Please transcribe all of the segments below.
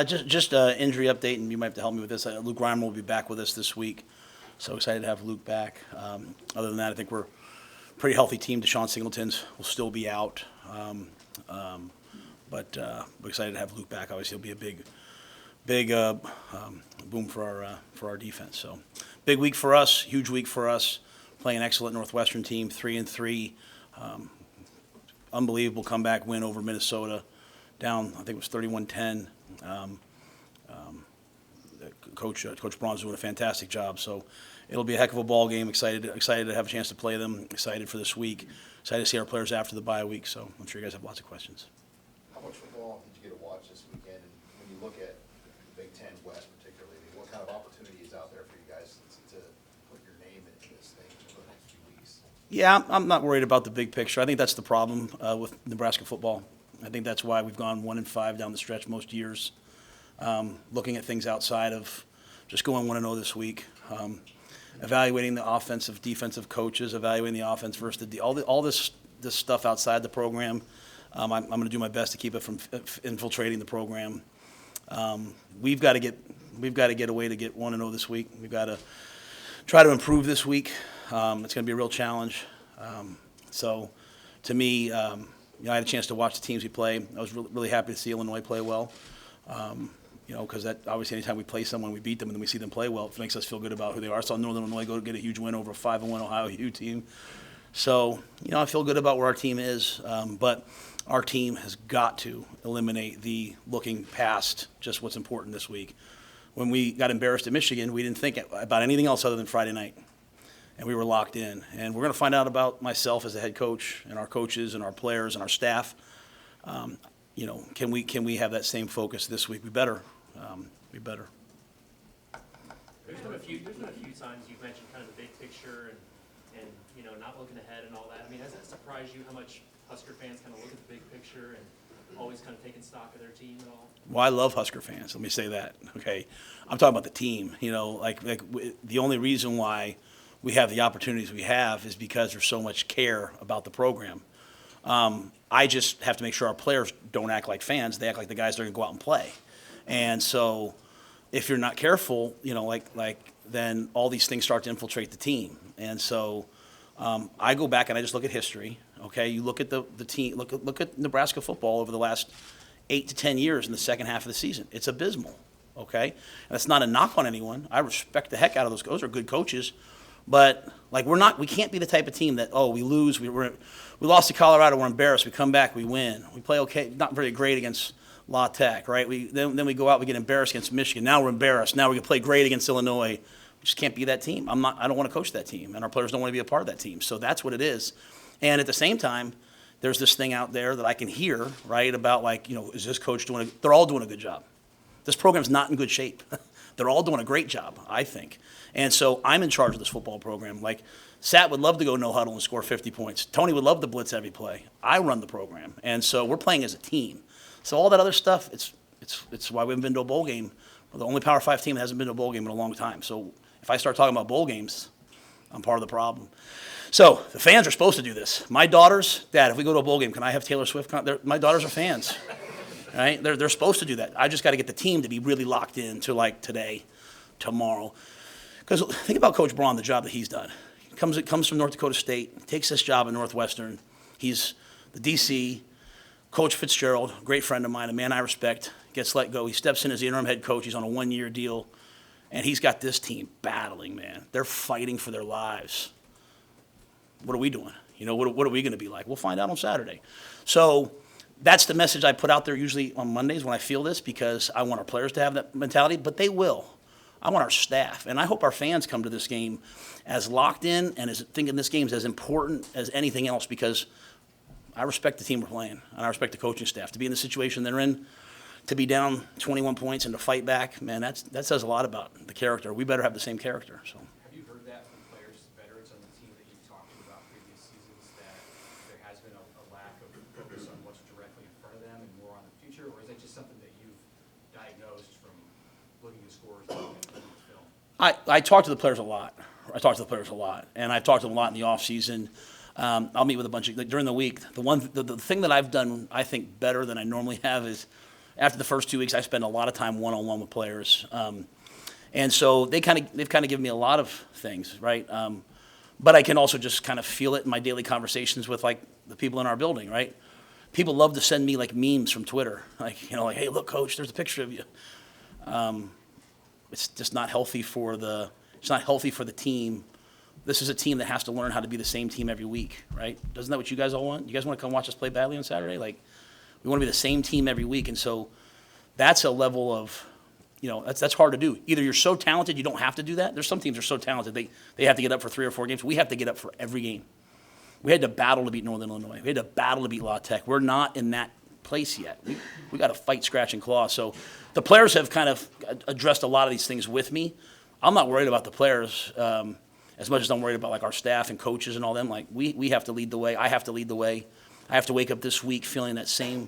Just injury update, and you might have to help me with this. Luke Reimer will be back with us this week, so excited to have Luke back. Other than that, I think we're a pretty healthy team. Deshaun Singletons will still be out, but we're excited to have Luke back. Obviously, he'll be a big boom for our defense. So, big week for us, huge week for us. Playing an excellent Northwestern team, 3-3. Unbelievable comeback win over Minnesota. Down, I think it was 31-10. Coach Braun's doing a fantastic job. So it'll be a heck of a ball game. Excited to have a chance to play them. Excited for this week. Excited to see our players after the bye week. So I'm sure you guys have lots of questions. How much football did you get to watch this weekend? And when you look at the Big Ten West particularly, what kind of opportunity is out there for you guys to put your name into this thing for the next few weeks? Yeah, I'm not worried about the big picture. I think that's the problem with Nebraska football. I think that's why we've gone 1-5 down the stretch most years. Looking at things outside of just going 1-0 this week, evaluating the offensive, defensive coaches, evaluating the offense versus all this stuff outside the program. I'm going to do my best to keep it from infiltrating the program. We've got to get a way to get 1-0 this week. We've got to try to improve this week. It's going to be a real challenge. So, to me. I had a chance to watch the teams we play. I was really happy to see Illinois play well. Because that obviously anytime we play someone, we beat them, and then we see them play well, it makes us feel good about who they are. I saw Northern Illinois go get a huge win over a 5-1 Ohio U team. So, I feel good about where our team is. But our team has got to eliminate the looking past just what's important this week. When we got embarrassed at Michigan, we didn't think about anything else other than Friday night. And we were locked in. And we're going to find out about myself as the head coach and our coaches and our players and our staff. Can we have that same focus this week? We better. There's been a few times you've mentioned kind of the big picture and not looking ahead and all that. I mean, has that surprised you how much Husker fans kind of look at the big picture and always kind of taking stock of their team at all? Well, I love Husker fans. Let me say that. Okay, I'm talking about the team. The only reason why we have the opportunities we have is because there's so much care about the program. I just have to make sure our players don't act like fans. They act like the guys that are going to go out and play. And so if you're not careful, then all these things start to infiltrate the team. And so I go back and I just look at history. Okay, you look at the team, look at Nebraska football over the last 8 to 10 years in the second half of the season. It's abysmal. Okay, and that's not a knock on anyone. I respect the heck out of those. Those are good coaches. But we can't be the type of team that we lose, we lost to Colorado, we're embarrassed, we come back, we win, we play okay, not very great against La Tech, right? Then we go out, we get embarrassed against Michigan. Now we're embarrassed. Now we can play great against Illinois. We just can't be that team. I don't want to coach that team, and our players don't want to be a part of that team. So that's what it is. And at the same time, there's this thing out there that I can hear, right, about is this coach doing? They're all doing a good job. This program's not in good shape. They're all doing a great job, I think. And so I'm in charge of this football program. Sat would love to go no huddle and score 50 points. Tony would love to blitz every play. I run the program. And so we're playing as a team. So all that other stuff, it's why we haven't been to a bowl game. We're the only Power 5 team that hasn't been to a bowl game in a long time. So if I start talking about bowl games, I'm part of the problem. So the fans are supposed to do this. My daughters, Dad, if we go to a bowl game, can I have Taylor Swift? My daughters are fans. Right? They're supposed to do that. I just got to get the team to be really locked in to today, tomorrow. Because think about Coach Braun, the job that he's done. He comes from North Dakota State, takes this job at Northwestern. He's the DC. Coach Fitzgerald, great friend of mine, a man I respect, gets let go. He steps in as the interim head coach. He's on a 1-year deal. And he's got this team battling, man. They're fighting for their lives. What are we doing? What are we going to be like? We'll find out on Saturday. So that's the message I put out there usually on Mondays when I feel this, because I want our players to have that mentality, but they will. I want our staff, and I hope our fans come to this game as locked in and as thinking this game is as important as anything else, because I respect the team we're playing, and I respect the coaching staff. To be in the situation they're in, to be down 21 points and to fight back, man, that says a lot about the character. We better have the same character. So. Have you heard that from players, veterans on the team that you've talked to about previous seasons, that there has been a lack of focus on what's directly in front of them and more on the future, or is that just something that you've diagnosed from looking at scores and film? I talk to the players a lot. And I've talked to them a lot in the off season. I'll meet with a bunch of, like, during the week. The thing that I've done, I think, better than I normally have is after the first 2 weeks, I spend a lot of time one-on-one with players. And so they've kind of given me a lot of things, right? But I can also just kind of feel it in my daily conversations with, like, the people in our building, right? People love to send me, like, memes from Twitter, like, like, hey, look, coach, there's a picture of you. It's just not healthy for the team. This is a team that has to learn how to be the same team every week, right? Isn't that what you guys all want? You guys want to come watch us play badly on Saturday? Like, we want to be the same team every week, and so that's a level of, that's hard to do. Either you're so talented you don't have to do that. There's some teams that are so talented they have to get up for 3 or 4 games. We have to get up for every game. We had to battle to beat Northern Illinois. We had to battle to beat La Tech. We're not in that place yet. We got to fight, scratch, and claw. So the players have kind of addressed a lot of these things with me. I'm not worried about the players as much as I'm worried about, like, our staff and coaches and all them. Like, we have to lead the way. I have to lead the way. I have to wake up this week feeling that same.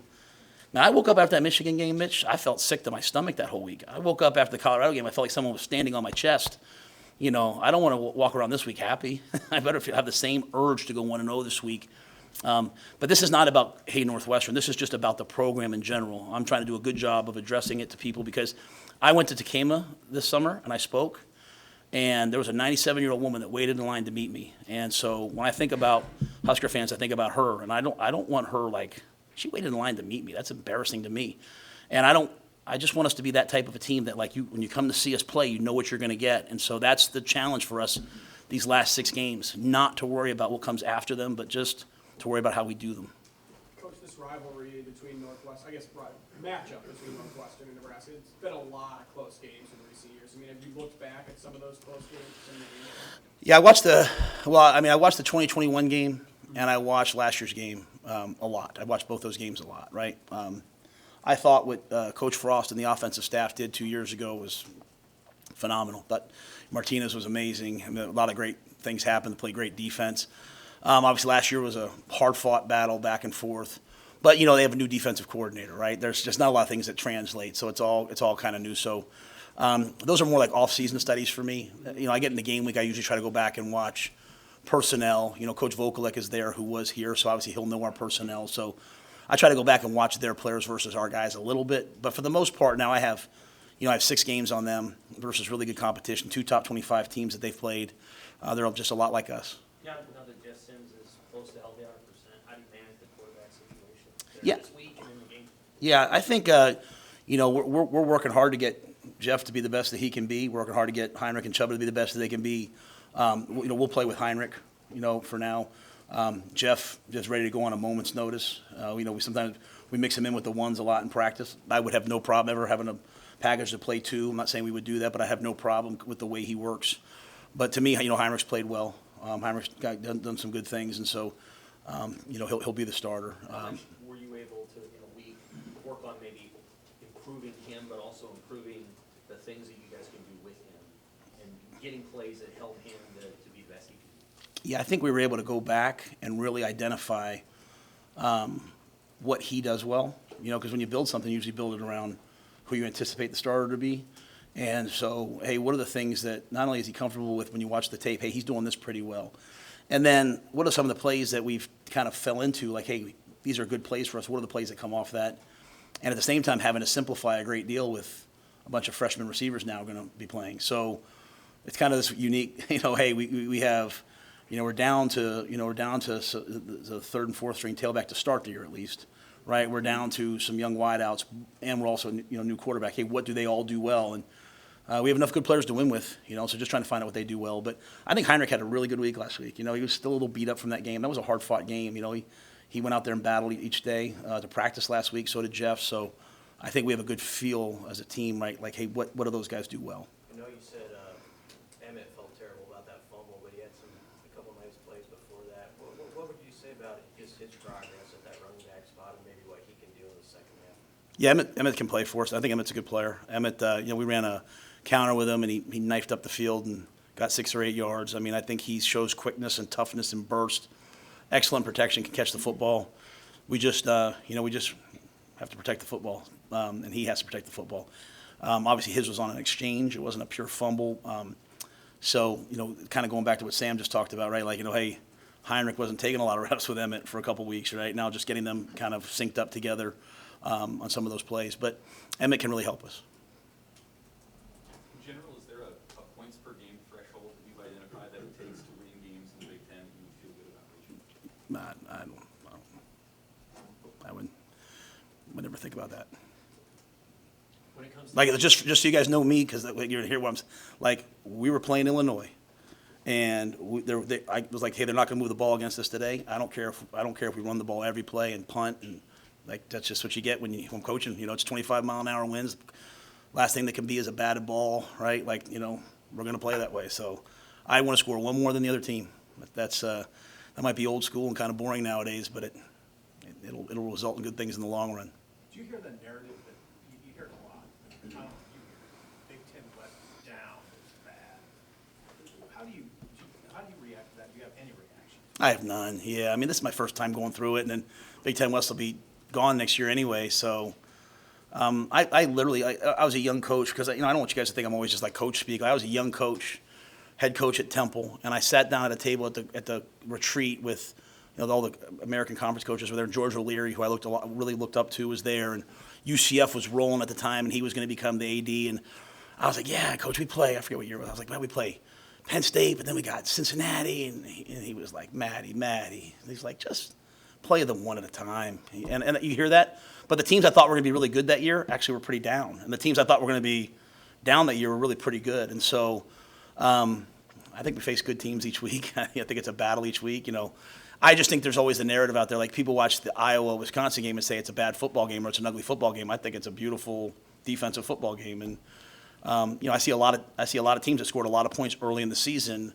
Now, I woke up after that Michigan game, Mitch. I felt sick to my stomach that whole week. I woke up after the Colorado game. I felt like someone was standing on my chest. I don't want to walk around this week happy. I better have the same urge to go 1-0 this week. But this is not about, hey, Northwestern. This is just about the program in general. I'm trying to do a good job of addressing it to people because I went to Tacoma this summer and I spoke, and there was a 97-year-old woman that waited in line to meet me. And so when I think about Husker fans, I think about her, and I don't want her, like, she waited in line to meet me. That's embarrassing to me. And I just want us to be that type of a team that, like, when you come to see us play, you know what you're going to get. And so that's the challenge for us these last 6 games, not to worry about what comes after them, but just to worry about how we do them. Coach, this rivalry between matchup between Northwestern and Nebraska, it's been a lot of close games in recent years. I mean, have you looked back at some of those close games? Yeah, I watched the 2021 game, and I watched last year's game a lot. I watched both those games a lot, right? I thought what Coach Frost and the offensive staff did 2 years ago was phenomenal. But Martinez was amazing. I mean, a lot of great things happened. They played great defense. Obviously, last year was a hard-fought battle back and forth. But, they have a new defensive coordinator, right? There's just not a lot of things that translate, so it's all kind of new. So those are more like off-season studies for me. I get in the game week, I usually try to go back and watch personnel. Coach Vokalek is there, who was here, so obviously he'll know our personnel. So I try to go back and watch their players versus our guys a little bit. But for the most part now I have 6 games on them versus really good competition, 2 top 25 teams that they've played. They're just a lot like us. Yeah, now that Jeff Sims is close to healthy 100%, how do you manage the quarterback situation? Yeah. This week and in the game? Yeah, I think we're working hard to get Jeff to be the best that he can be. We're working hard to get Heinrich and Chuba to be the best that they can be. We'll play with Heinrich, for now. Jeff is ready to go on a moment's notice. Sometimes we mix him in with the ones a lot in practice. I would have no problem ever having a package to play 2. I'm not saying we would do that, but I have no problem with the way he works. But to me, Heinrich's played well. Heinrich's done some good things, and so he'll be the starter. How much were you able to, in a week, work on maybe improving him, but also improving the things that you guys can do with him and getting plays that help him to be the best he can be? Yeah, I think we were able to go back and really identify what he does well. Because when you build something, you usually build it around who you anticipate the starter to be. And so, hey, what are the things that not only is he comfortable with when you watch the tape, hey, he's doing this pretty well. And then what are some of the plays that we've kind of fell into, like, hey, these are good plays for us. What are the plays that come off that? And at the same time, having to simplify a great deal with a bunch of freshman receivers now going to be playing. So it's kind of this unique, hey, we have, we're down to the 3rd and 4th string tailback to start the year at least, right? We're down to some young wideouts, and we're also, new quarterback. Hey, what do they all do well? And we have enough good players to win with, so just trying to find out what they do well. But I think Heinrich had a really good week last week. He was still a little beat up from that game. That was a hard-fought game. He went out there and battled each day to practice last week. So did Jeff. So I think we have a good feel as a team, right? Like, hey, what do those guys do well? I know you said Emmett felt terrible about that fumble, but he had a couple nice plays before that. What would you say about his progress at that running back spot and maybe what he can do in the second half? Yeah, Emmett can play for us. I think Emmett's a good player. Emmett, we ran a counter with him, and he knifed up the field and got 6 or 8 yards. I mean, I think he shows quickness and toughness and burst. Excellent protection, can catch the football. We just have to protect the football, and he has to protect the football. Obviously, his was on an exchange. It wasn't a pure fumble. So, kind of going back to what Sam just talked about, right? Like, hey, Heinrich wasn't taking a lot of reps with Emmett for a couple weeks, right? Now just getting them kind of synced up together on some of those plays. But Emmett can really help us. In general, is there a points per game threshold that you've identified that it takes to win games in the Big Ten you would feel good about reaching? I would never think about that. When it comes to Like, just so you guys know me, because you're here what I'm like, we were playing Illinois, and I was like, hey, they're not going to move the ball against us today. I don't care if we run the ball every play and punt, and like that's just what you get when I'm coaching. You know, it's 25-mile-an-hour winds. Last thing that can be is a batted ball, right? Like, you know, we're going to play that way. So I want to score one more than the other team. That might be old school and kind of boring nowadays, but it'll result in good things in the long run. Do you hear the narrative that you hear it a lot? I don't know if you hear Big Ten West down is bad. How do you react to that? Do you have any reaction? I have none. Yeah, I mean, this is my first time going through it, and then Big Ten West will be gone next year anyway. So I was a young coach because I don't want you guys to think I'm always just like coach speak. I was a young coach, head coach at Temple, and I sat down at a table at the retreat with all the American Conference coaches were there. George O'Leary, who I really looked up to, was there, and UCF was rolling at the time, and he was going to become the AD. And I was like, yeah, coach, we play. I forget what year it was. I was like, man, we play Penn State, but then we got Cincinnati, and he was like, Matty. And he's like, just play them one at a time. And you hear that? But the teams I thought were going to be really good that year actually were pretty down. And the teams I thought were going to be down that year were really pretty good. And so I think we face good teams each week. I think it's a battle each week. I just think there's always the narrative out there. Like, people watch the Iowa-Wisconsin game and say it's a bad football game or it's an ugly football game. I think it's a beautiful defensive football game. And I see a lot of teams that scored a lot of points early in the season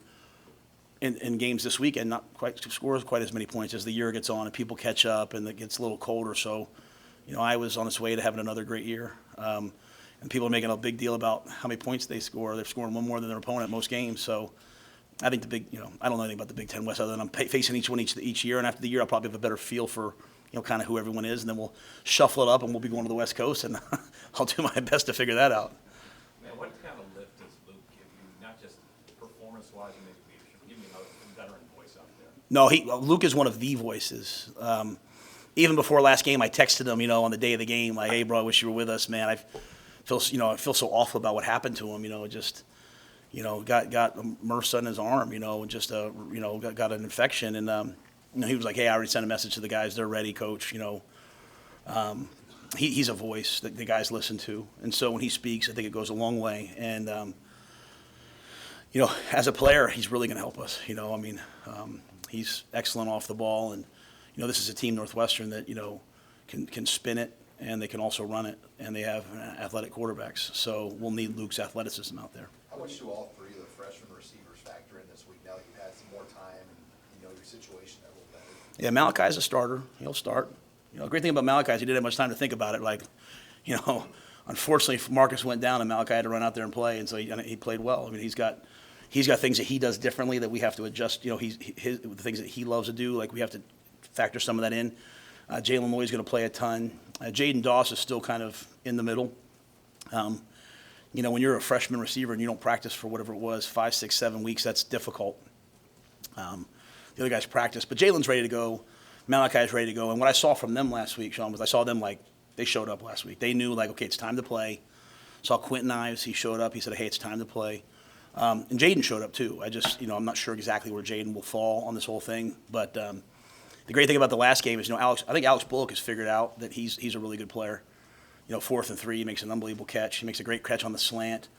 in games this week and not quite scores quite as many points as the year gets on and people catch up and it gets a little colder. So, I was on its way to having another great year. And people are making a big deal about how many points they score. They're scoring one more than their opponent most games. So I think I don't know anything about the Big Ten West other than I'm facing each one each year. And after the year, I'll probably have a better feel for, kind of who everyone is. And then we'll shuffle it up and we'll be going to the West Coast. And I'll do my best to figure that out. Man, what kind of lift does Luke give you, not just performance-wise and maybe leadership? Give me a veteran voice out there. No, Luke is one of the voices. Even before last game, I texted him, on the day of the game, like, hey, bro, I wish you were with us, man. I feel so awful about what happened to him, got MRSA in his arm, and just, got an infection. And, he was like, hey, I already sent a message to the guys. They're ready, coach, He's a voice that the guys listen to. And so when he speaks, I think it goes a long way. And, as a player, he's really going to help us. He's excellent off the ball. And, this is a team, Northwestern, that, can spin it and they can also run it. And they have athletic quarterbacks. So we'll need Luke's athleticism out there. How much do all three of the freshman receivers factor in this week now that you've had some more time and your situation a little better? Yeah, Malachi's a starter. He'll start. The great thing about Malachi is he didn't have much time to think about it. Like, unfortunately, Marcus went down and Malachi had to run out there and play, and so he played well. I mean, he's got things that he does differently that we have to adjust. The things that he loves to do, like we have to factor some of that in. Jalen Lloyd's going to play a ton. Jaden Doss is still kind of in the middle. When you're a freshman receiver and you don't practice for whatever it was, 5, 6, 7 weeks, that's difficult. The other guys practice, but Jalen's ready to go. Malachi's ready to go. And what I saw from them last week, Sean, was I saw them like they showed up last week. They knew, like, okay, it's time to play. Saw Quentin Ives. He showed up. He said, hey, it's time to play. And Jaden showed up too. I'm not sure exactly where Jaden will fall on this whole thing. But the great thing about the last game is, I think Alex Bullock has figured out that he's a really good player. 4th and 3, he makes an unbelievable catch. He makes a great catch on the slant.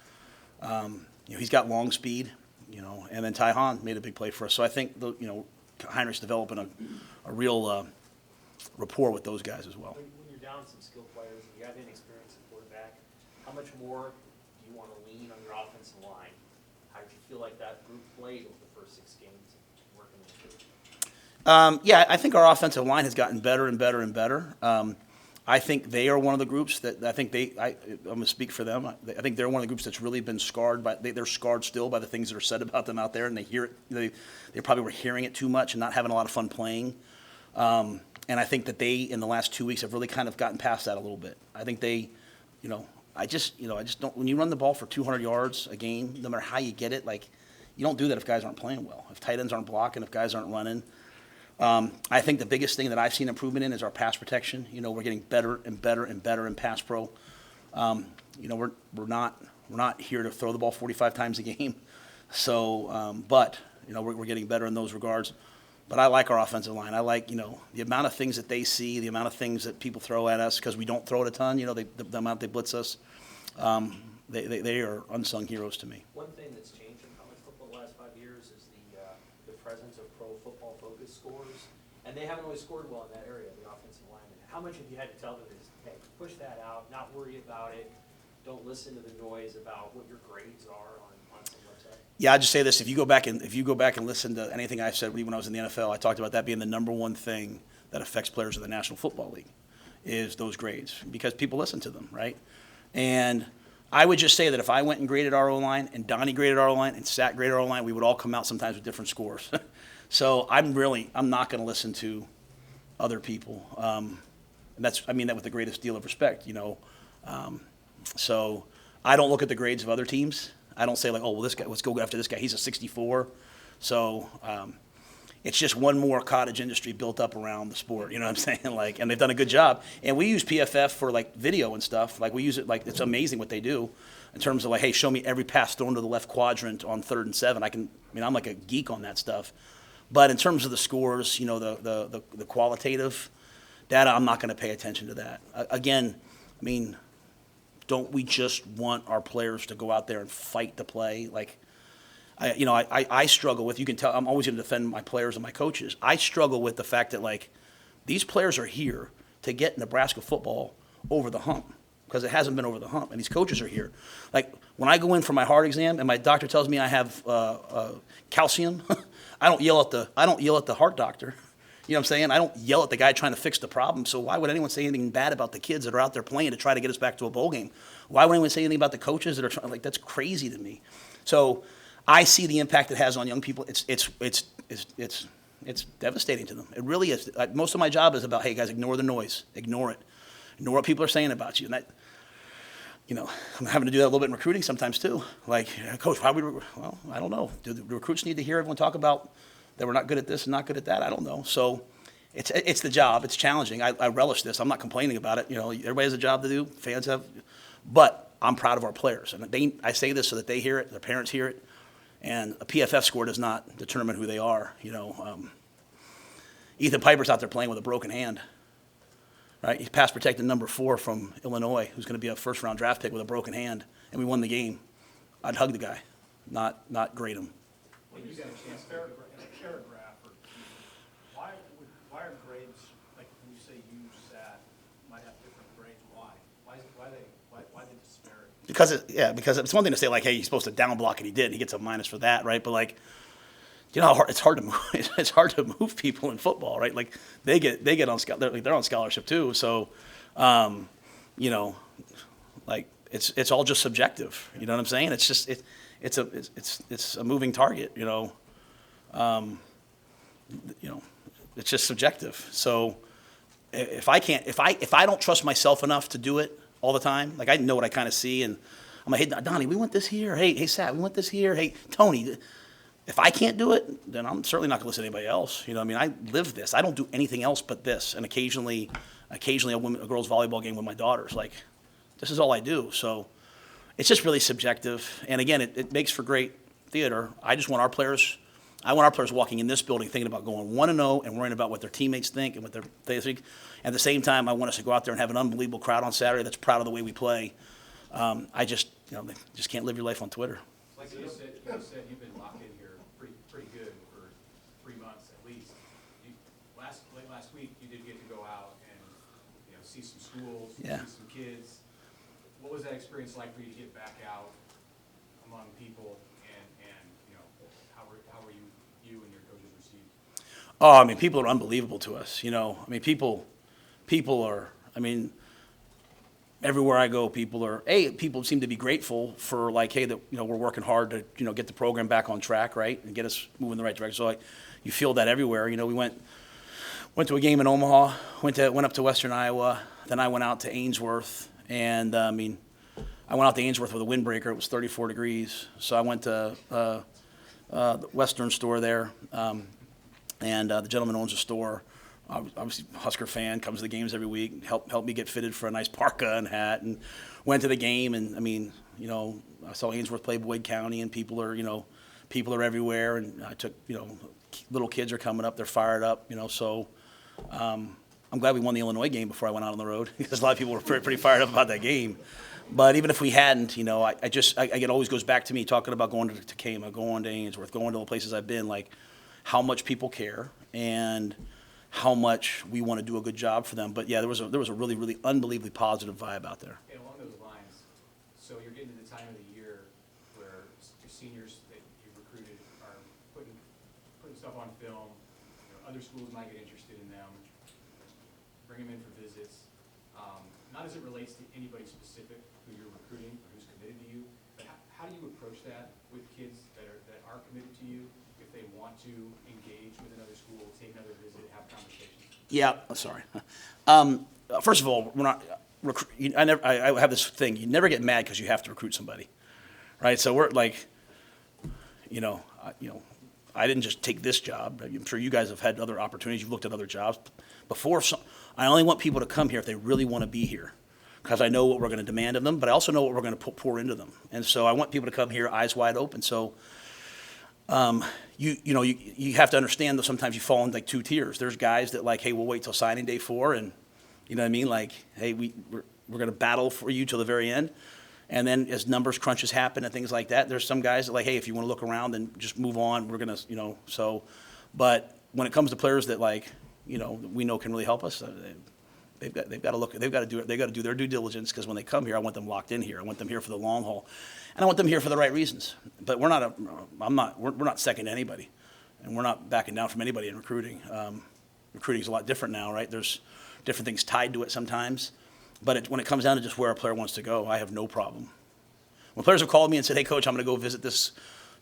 He's got long speed, and then Ty Hahn made a big play for us. So I think, Heinrich's developing a real rapport with those guys as well. When you're down some skilled players and you have inexperienced quarterback, how much more do you want to lean on your offensive line? How did you feel like that group played over the first 6 games working with you? Yeah, I think our offensive line has gotten better and better and better. I think they are one of the groups that I'm going to speak for them. I think they're one of the groups that's really been scarred they're scarred still by the things that are said about them out there, and they hear it. They probably were hearing it too much and not having a lot of fun playing. And I think that they, in the last 2 weeks, have really kind of gotten past that a little bit. I think they, I just don't. When you run the ball for 200 yards a game, no matter how you get it, like, you don't do that if guys aren't playing well. If tight ends aren't blocking, if guys aren't running. I think the biggest thing that I've seen improvement in is our pass protection. You know, we're getting better and better and better in pass pro. You know, we're not here to throw the ball 45 times a game. So, but you know, we're getting better in those regards. But I like our offensive line. I like, you know, the amount of things that they see, the amount of things that people throw at us because we don't throw it a ton. You know, the amount they blitz us. They are unsung heroes to me. One thing that's changed in college football the last 5 years is the presence of pro football focused scores, and they haven't always scored well in that area, the offensive linemen. How much have you had to tell them is, hey, push that out, not worry about it, don't listen to the noise about what your grades are on some website? Yeah, I just say this: if you go back and listen to anything I've said when I was in the NFL, I talked about that being the number one thing that affects players in the National Football League, is those grades, because people listen to them, right? And I would just say that if I went and graded our O-line, and Donnie graded our O-line, and Sat graded our O-line, we would all come out sometimes with different scores. So I'm not going to listen to other people, and I mean that with the greatest deal of respect, you know. So I don't look at the grades of other teams. I don't say like, oh, well, this guy, let's go after this guy. He's a 64. So it's just one more cottage industry built up around the sport. You know what I'm saying? Like, and they've done a good job. And we use PFF for like video and stuff. Like we use it, like it's amazing what they do in terms of like, hey, show me every pass thrown to the left quadrant on 3rd and 7. I'm like a geek on that stuff. But in terms of the scores, you know, the qualitative data, I'm not going to pay attention to that. Again, I mean, don't we just want our players to go out there and fight to play? Like, I struggle with, you can tell, I'm always going to defend my players and my coaches. I struggle with the fact that, like, these players are here to get Nebraska football over the hump because it hasn't been over the hump, and these coaches are here. Like, when I go in for my heart exam and my doctor tells me I have calcium, I don't yell at the heart doctor. You know what I'm saying? I don't yell at the guy trying to fix the problem. So why would anyone say anything bad about the kids that are out there playing to try to get us back to a bowl game? Why would anyone say anything about the coaches that are trying? Like, that's crazy to me. So I see the impact it has on young people. It's devastating to them. It really is. Most of my job is about, hey guys, ignore the noise, ignore it, ignore what people are saying about you. And that, you know, I'm having to do that a little bit in recruiting sometimes too. Like, coach, well, I don't know. Do the recruits need to hear everyone talk about that we're not good at this and not good at that? I don't know. So it's the job. It's challenging. I relish this. I'm not complaining about it. You know, everybody has a job to do. Fans have, but I'm proud of our players. And I say this so that they hear it, their parents hear it. And a PFF score does not determine who they are. You know, Ethan Piper's out there playing with a broken hand, right? He's pass protected number 4 from Illinois, who's going to be a first-round draft pick with a broken hand, and we won the game. I'd hug the guy, not grade him. When you get a chance, paragraph, or why are grades, like when you say you, Sat, might have different grades, why? Why the disparity? Because it's one thing to say like, hey, he's supposed to down block and he did, and he gets a minus for that, right? But like, you know how hard it's hard to move. It's hard to move people in football, right? Like they get on they're on scholarship too. So, you know, like it's all just subjective. You know what I'm saying? It's just it's a moving target. You know, it's just subjective. So if I don't trust myself enough to do it all the time, like I know what I kind of see, and I'm like, hey Donnie, we want this here. Hey Sat, we want this here. Hey Tony. If I can't do it, then I'm certainly not going to listen to anybody else. You know, I mean, I live this. I don't do anything else but this. And occasionally a girls' volleyball game with my daughters. Like, this is all I do. So it's just really subjective. And again, it makes for great theater. I want our players walking in this building thinking about going 1-0 and worrying about what their teammates think and what they think. At the same time, I want us to go out there and have an unbelievable crowd on Saturday that's proud of the way we play. They just can't live your life on Twitter. Like you said, you've been locked in here pretty good for 3 months at least. Late last week, you did get to go out and see some schools, see some kids. What was that experience like for you to get back out among people, and how were you and your coaches received? Oh, I mean, people are unbelievable to us. You know, I mean, people are. I mean, everywhere I go, people seem to be grateful for like, hey, that we're working hard to get the program back on track, right, and get us moving in the right direction. So like, you feel that everywhere. You know, we went to a game in Omaha, went up to Western Iowa, then I went out to Ainsworth, and I went out to Ainsworth with a windbreaker. It was 34 degrees, so I went to the Western store there, And the gentleman owns a store, obviously Husker fan, comes to the games every week, helped me get fitted for a nice parka and hat, and went to the game. And I mean, you know, I saw Ainsworth play Boyd County, and people are everywhere. And I took, you know, little kids are coming up, they're fired up, you know. So I'm glad we won the Illinois game before I went out on the road because a lot of people were pretty fired up about that game. But even if we hadn't, you know, it always goes back to me talking about going to Tacoma, going to Ainsworth, going to the places I've been, like how much people care and how much we want to do a good job for them. But yeah, there was a really, really unbelievably positive vibe out there. And along those lines, so you're getting to the time of the year where your seniors that you've recruited are putting stuff on film. You know, other schools might get interested in them. Bring them in for visits. Not as it relates to anybody specific who you're recruiting or who's committed to you, but how do you approach that with kids that are committed to you if they want to engage with another school, take another visit, have conversations? Yeah, sorry. First of all, we're not. I have this thing. You never get mad because you have to recruit somebody, right? So we're like, I didn't just take this job. I'm sure you guys have had other opportunities. You've looked at other jobs before. So I only want people to come here if they really want to be here, because I know what we're going to demand of them, but I also know what we're going to pour into them. And so I want people to come here eyes wide open. So you have to understand that sometimes you fall in like two tiers. There's guys that like, hey, we'll wait till signing day 4, and you know what I mean? Like, hey, we're going to battle for you till the very end. And then as numbers crunches happen and things like that, there's some guys that like, hey, if you want to look around, then just move on. We're going to, so. But when it comes to players that like, we know can really help us, they've got to look. They've got to do their due diligence, because when they come here, I want them locked in here. I want them here for the long haul, and I want them here for the right reasons. But we're not second to anybody, and we're not backing down from anybody in recruiting. Recruiting is a lot different now, right? There's different things tied to it sometimes. But when it comes down to just where a player wants to go, I have no problem. When players have called me and said, hey, Coach, I'm going to go visit this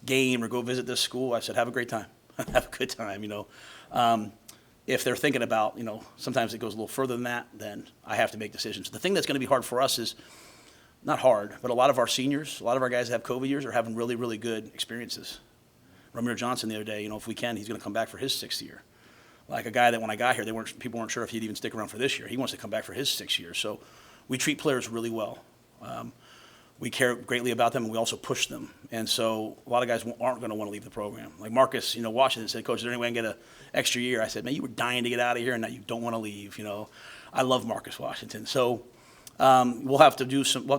game or go visit this school, I said, have a great time. Have a good time, If they're thinking about, sometimes it goes a little further than that, then I have to make decisions. The thing that's going to be hard for us is, not hard, but a lot of our seniors, a lot of our guys that have COVID years are having really, really good experiences. Reimer Johnson the other day, if we can, he's going to come back for his 6th year. Like a guy that when I got here, people weren't sure if he'd even stick around for this year. He wants to come back for his 6th year. So we treat players really well. We care greatly about them, and we also push them. And so a lot of guys aren't going to want to leave the program. Like Marcus, Washington said, Coach, is there any way I can get an extra year? I said, man, you were dying to get out of here, and now you don't want to leave. I love Marcus Washington. So we'll have to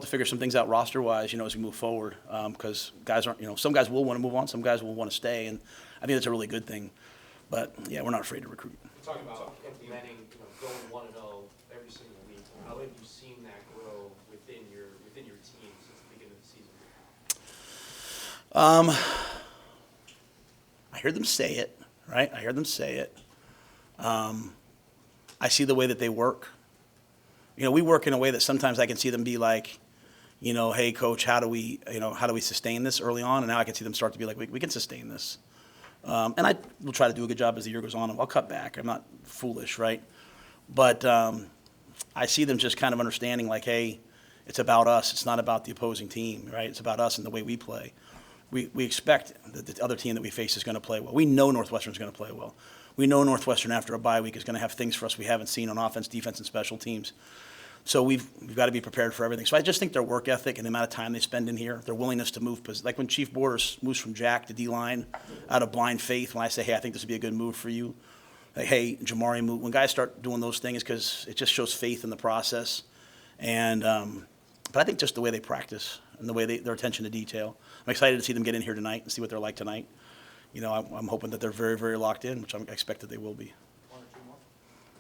figure some things out roster-wise, as we move forward, because guys aren't, some guys will want to move on, some guys will want to stay, and I think that's a really good thing. But yeah, we're not afraid to recruit. Talking about implementing, going 1-0 every single week. How have you seen that grow within your team since the beginning of the season? I hear them say it, right? I hear them say it. I see the way that they work. We work in a way that sometimes I can see them be like, hey, Coach, how do we sustain this early on? And now I can see them start to be like, we can sustain this. And I will try to do a good job as the year goes on. I'll cut back. I'm not foolish, right? But I see them just kind of understanding like, hey, it's about us. It's not about the opposing team, right? It's about us and the way we play. We expect that the other team that we face is going to play well. We know Northwestern is going to play well. We know Northwestern after a bye week is going to have things for us we haven't seen on offense, defense, and special teams. So we've got to be prepared for everything. So I just think their work ethic and the amount of time they spend in here, their willingness to move, like when Chief Borders moves from Jack to D-line out of blind faith, when I say, hey, I think this would be a good move for you. Like, hey, Jamari move. When guys start doing those things, because it just shows faith in the process. And but I think just the way they practice and the way their attention to detail. I'm excited to see them get in here tonight and see what they're like tonight. I'm hoping that they're very, very locked in, which I expect that they will be. One or two more.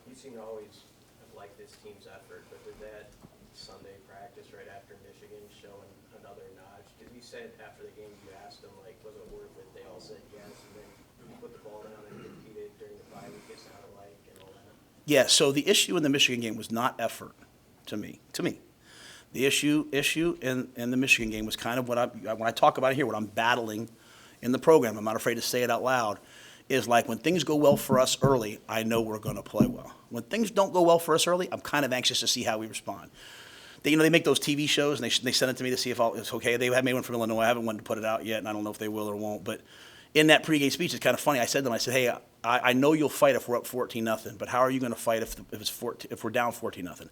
You seem to always have liked this team's effort, but did that Sunday practice right after Michigan show another notch? Because you said after the game, you asked them, like, was it worth it? They all said yes, and then you put the ball down and competed during the bye week, it sounded like, and all that. Yeah, so the issue in the Michigan game was not effort to me. The issue in the Michigan game was kind of when I talk about it here, what I'm battling in the program, I'm not afraid to say it out loud, is like when things go well for us early, I know we're going to play well. When things don't go well for us early, I'm kind of anxious to see how we respond. They make those TV shows, and they send it to me to see if it's okay. They have made one from Illinois. I haven't wanted to put it out yet, and I don't know if they will or won't. But in that pregame speech, it's kind of funny. I said to them, I said, hey, I know you'll fight if we're up 14-0, but how are you going to fight if we're down 14-0?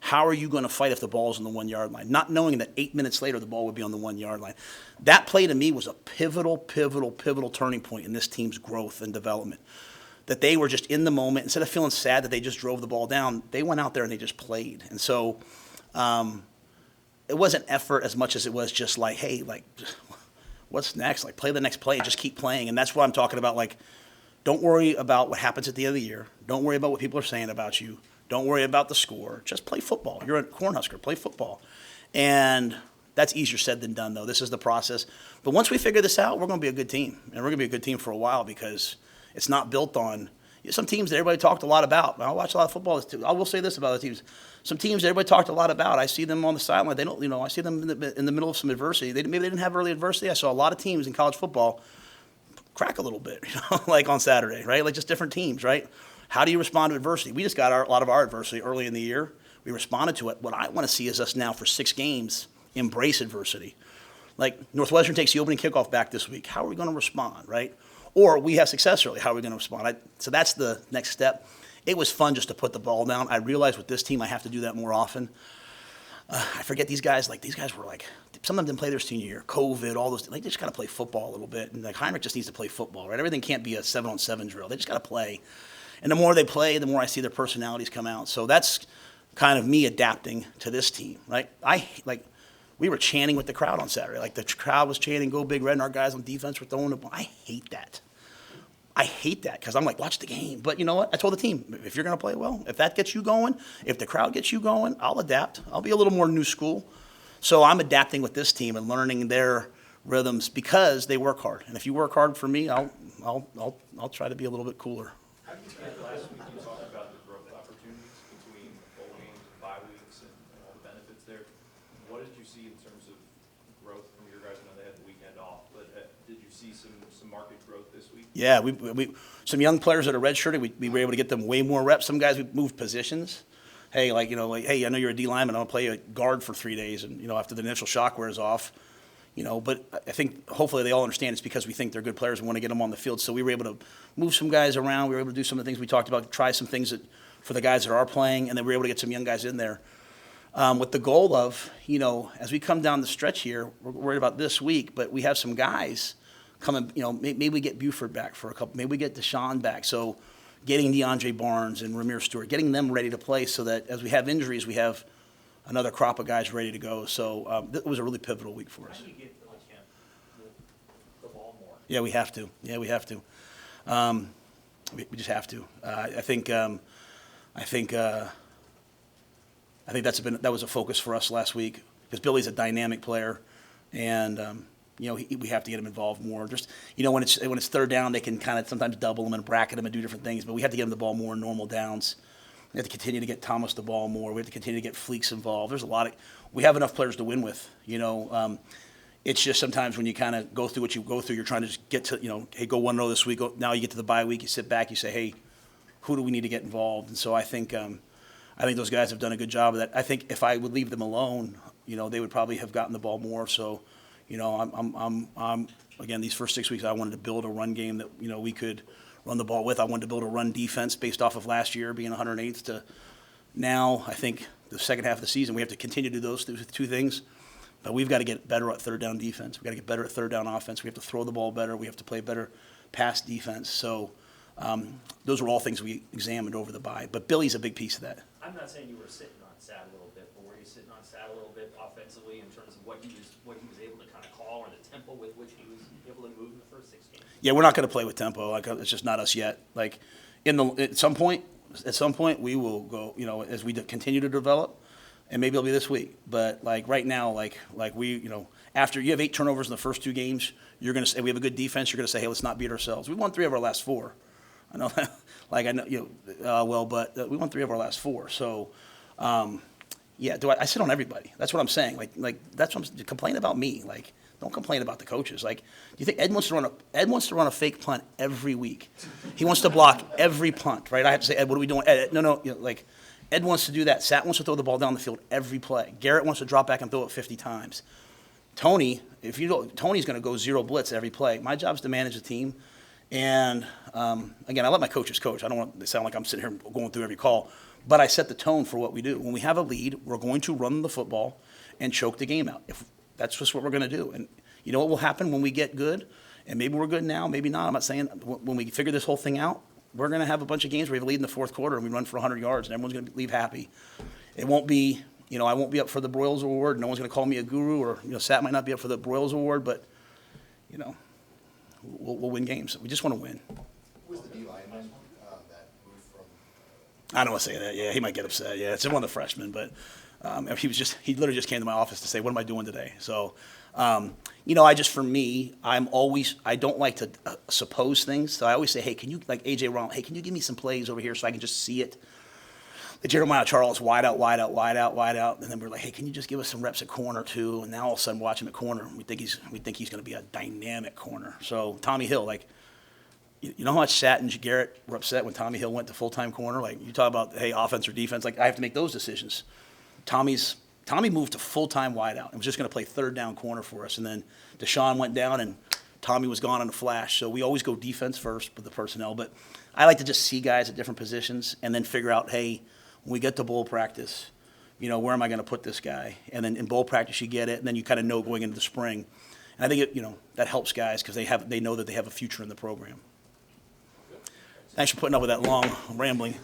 How are you going to fight if the ball's on the 1 yard line? Not knowing that 8 minutes later the ball would be on the 1 yard line. That play to me was a pivotal turning point in this team's growth and development. That they were just in the moment. Instead of feeling sad that they just drove the ball down, they went out there and they just played. And so it wasn't effort as much as it was just like, hey, like, what's next? Like, play the next play. Just keep playing. And that's what I'm talking about. Like, don't worry about what happens at the end of the year. Don't worry about what people are saying about you. Don't worry about the score. Just play football. You're a Cornhusker. Play football. And that's easier said than done, though. This is the process. But once we figure this out, we're going to be a good team. And we're going to be a good team for a while because it's not built on some teams that everybody talked a lot about. I watch a lot of football. I will say this about the teams. Some teams that everybody talked a lot about, I see them on the sideline. They don't, I see them in the middle of some adversity. Maybe they didn't have early adversity. I saw a lot of teams in college football crack a little bit, like on Saturday, right? Like just different teams, right? How do you respond to adversity? We just got a lot of our adversity early in the year. We responded to it. What I want to see is us now for 6 games embrace adversity. Like Northwestern takes the opening kickoff back this week. How are we going to respond, right? Or we have success early. How are we going to respond? So that's the next step. It was fun just to put the ball down. I realized with this team I have to do that more often. I forget these guys. Like these guys were like, some of them didn't play their senior year. COVID, all those. Like they just got to play football a little bit. And like Reimer just needs to play football, right? Everything can't be a 7-on-7 drill. They just got to play. And the more they play, the more I see their personalities come out. So that's kind of me adapting to this team, right? We were chanting with the crowd on Saturday. Like the crowd was chanting, "Go Big Red," and our guys on defense were throwing the ball. I hate that. Because I'm like, watch the game. But you know what? I told the team, if you're going to play well, if that gets you going, if the crowd gets you going, I'll adapt. I'll be a little more new school. So I'm adapting with this team and learning their rhythms because they work hard. And if you work hard for me, I'll try to be a little bit cooler. How do you think last week you talked about the growth opportunities between bowl games and bye weeks and all the benefits there? What did you see in terms of growth from your guys? I know they had the weekend off, but did you see some market growth this week? Yeah, we some young players that are redshirting, we were able to get them way more reps. Some guys we moved positions. Hey, hey, I know you're a D lineman. I'm gonna play a guard for 3 days, and after the initial shock wears off, But I think hopefully they all understand it's because we think they're good players and want to get them on the field. So we were able to move some guys around. We were able to do some of the things we talked about, try some things for the guys that are playing, and then we were able to get some young guys in there. With the goal of, as we come down the stretch here, we're worried about this week, but we have some guys coming, maybe we get Buford back for a couple, maybe we get Deshaun back. So getting DeAndre Barnes and Reimer Stewart, getting them ready to play so that as we have injuries, we have another crop of guys ready to go. So it was a really pivotal week for us. How do you get the ball more? Yeah, we have to. We just have to. I think that was a focus for us last week because Billy's a dynamic player, and we have to get him involved more. Just when it's third down, they can kind of sometimes double him and bracket him and do different things, but we have to get him the ball more in normal downs. We have to continue to get Thomas the ball more. We have to continue to get Fleeks involved. There's we have enough players to win with. It's just sometimes when you kind of go through what you go through, you're trying to just get to, hey, go 1-0 this week. Now you get to the bye week, you sit back, you say, hey, who do we need to get involved? And so I think those guys have done a good job of that. I think if I would leave them alone, they would probably have gotten the ball more. So, I'm again, these first 6 weeks, I wanted to build a run game that, we could run the ball with. I wanted to build a run defense based off of last year being 108th to now. I think the second half of the season, we have to continue to do those two things. But we've got to get better at third down defense. We've got to get better at third down offense. We have to throw the ball better. We have to play better pass defense. So those were all things we examined over the bye. But Billy's a big piece of that. I'm not saying you were sitting on Sad a little bit, but were you sitting on Sad a little bit offensively in terms of what he was able to kind of call or the tempo with which he was able to move in the first 6 games? Yeah, we're not going to play with tempo. It's just not us yet. At some point, we will go. As we continue to develop. And maybe it'll be this week, but right now, after you have 8 turnovers in the first 2 games, you're going to say we have a good defense. You're going to say, hey, let's not beat ourselves. We won 3 of our last 4. I know that, but we won 3 of our last 4. So, I sit on everybody. That's what I'm saying. That's what I'm complain about me. Don't complain about the coaches. Do you think Ed wants to run a fake punt every week? He wants to block every punt, right? I have to say, Ed, what are we doing? Ed, no, Ed wants to do that. Sat wants to throw the ball down the field every play. Garrett wants to drop back and throw it 50 times. Tony, if you don't, Tony's going to go zero blitz every play. My job's to manage the team. And again, I let my coaches coach. I don't want to sound like I'm sitting here going through every call, but I set the tone for what we do. When we have a lead, we're going to run the football and choke the game out. If that's just what we're going to do. And you know what will happen when we get good? And maybe we're good now, maybe not. I'm not saying when we figure this whole thing out, we're going to have a bunch of games where we have a lead in the fourth quarter and we run for 100 yards and everyone's going to leave happy. It won't be, you know, I won't be up for the Broyles Award. No one's going to call me a guru, or, you know, Sat might not be up for the Broyles Award, but, you know, we'll win games. We just want to win. Who was the D lineman that moved from? I don't want to say that. Yeah, he might get upset. Yeah, it's one of the freshmen, but he literally just came to my office to say, what am I doing today? So, you know, for me, I don't like to suppose things. So I always say, hey, can you, like AJ Ron, hey, can you give me some plays over here so I can just see it? The Jeremiah Charles, wide out. And then we're like, hey, can you just give us some reps at corner too? And now all of a sudden watch him at corner. We think he's going to be a dynamic corner. So Tommy Hill, like, you know how much Sat and Garrett were upset when Tommy Hill went to full-time corner? Like, you talk about, hey, offense or defense. Like, I have to make those decisions. Tommy moved to full-time wideout and was just going to play third down corner for us. And then Deshaun went down and Tommy was gone in a flash. So we always go defense first with the personnel. But I like to just see guys at different positions and then figure out, hey, when we get to bowl practice, you know, where am I going to put this guy? And then in bowl practice, you get it, and then you kind of know going into the spring. And I think that helps guys because they know that they have a future in the program. Thanks for putting up with that long rambling.